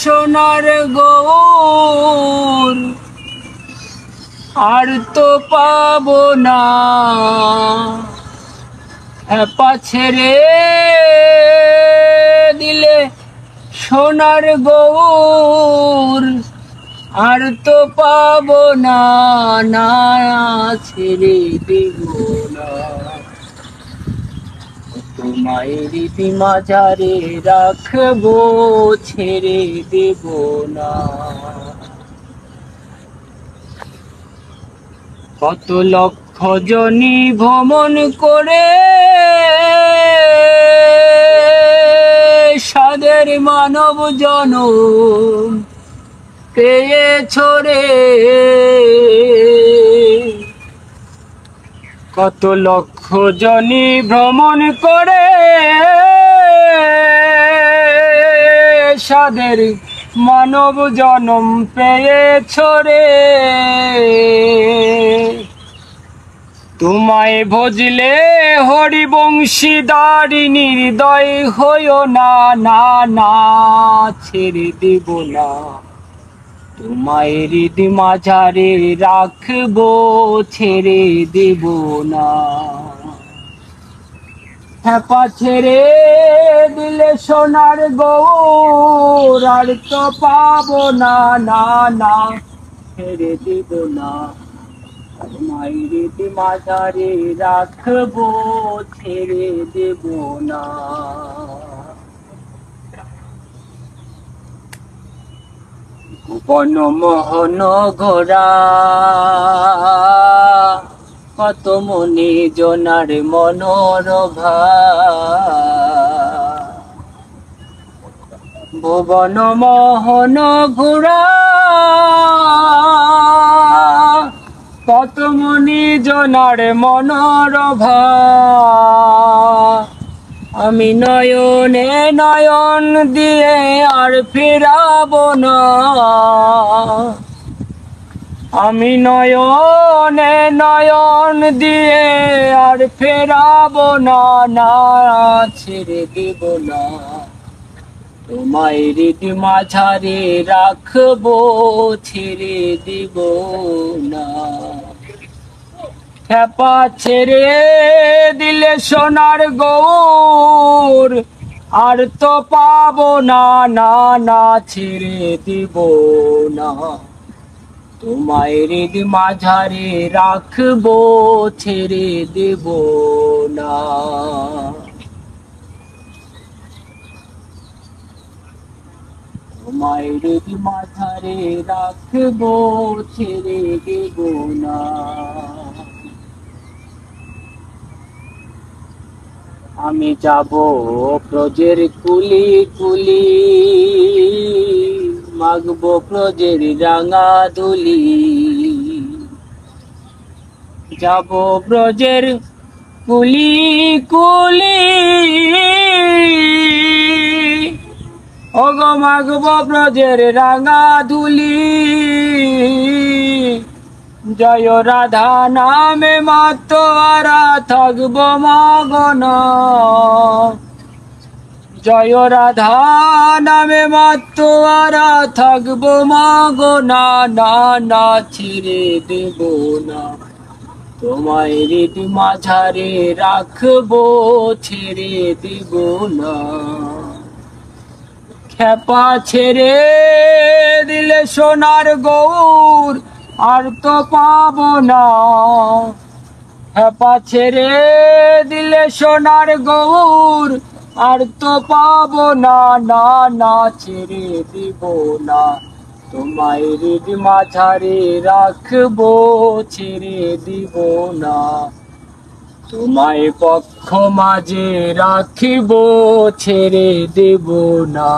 সোনার গৌর আর তো পাবো না, হ্যাপা ছেড়ে দিলে সোনার গৌর আর তো পাবো না, না ছেড়ে দেব না। তোমায় রীতি মাঝারে রাখবো, ছেড়ে দেব না। কত লক্ষ জনি ভ্রমণ করে সাদের মানব জনম পেয়েছো রে, কত লক্ষ জনি ভ্রমণ করে সাদের মানব জনম পেয়েছো রে। তোমায় ভজলে হরিবংশীদারি নির্দয় হইও না, না না ছেড়ে দেব না। তোমায় হৃদি মাঝারে রাখবো, ছেড়ে দেব না। হ্যাপা ছেড়ে দিলে সোনার গৌর আর তো পাবো না, না না ছেড়ে দেব না। তোমায় হৃদি মাঝারে রাখবো, ছেড়ে দেব না। বন মোহন ঘোরা কত মনে জনার মনোরভা, ভুবন মোহন ঘোরা কত মনে জনার মনোরভা। আমি নয়নে নয়ন দিয়ে আর ফেরাবো না, আমি নয়নে নয়ন দিয়ে আর ফেরাবো না, না ছেড়ে দেব না। তোমায় হৃদি মাঝারে রাখবো, ছেড়ে দেব না। হ্যাপা ছেড়ে দিলে সোনার গৌর আর তো পাবো না, না না ছেড়ে দেব না। তোমায় হৃদি মাঝারে রাখবো, ছেড়ে দেব না। তোমায় হৃদি মাঝারে রাখবো, ছেড়ে দেব না। আমি যাব ব্রজের কুলি কুলি, মাগবো ব্রজের রাঙা ধুলি। যাব ব্রজের কুলি কুলি, ওগো মাগবো ব্রজের রাঙা ধুলি। জয় রাধা নামে মাতোয়ারা থাকবো মগন, জয় রাধা নামে মাতোয়ারা থাকবো মগন, না না ছেড়ে দেব না। তোমায় হৃদি মাঝারে রাখবো, ছেড়ে দেব না। হ্যাপা ছেড়ে দিলে সোনার গৌর আর তো পাবো না, হ্যাপা ছেড়ে দিলে সোনার গৌর আর তো পাবো না, না না ছেড়ে দিব না। তোমায় হৃদি মাঝারে রাখবো, ছেড়ে দিব না। তোমায় পক্ষ মাঝে রাখিব, ছেড়ে দেব না।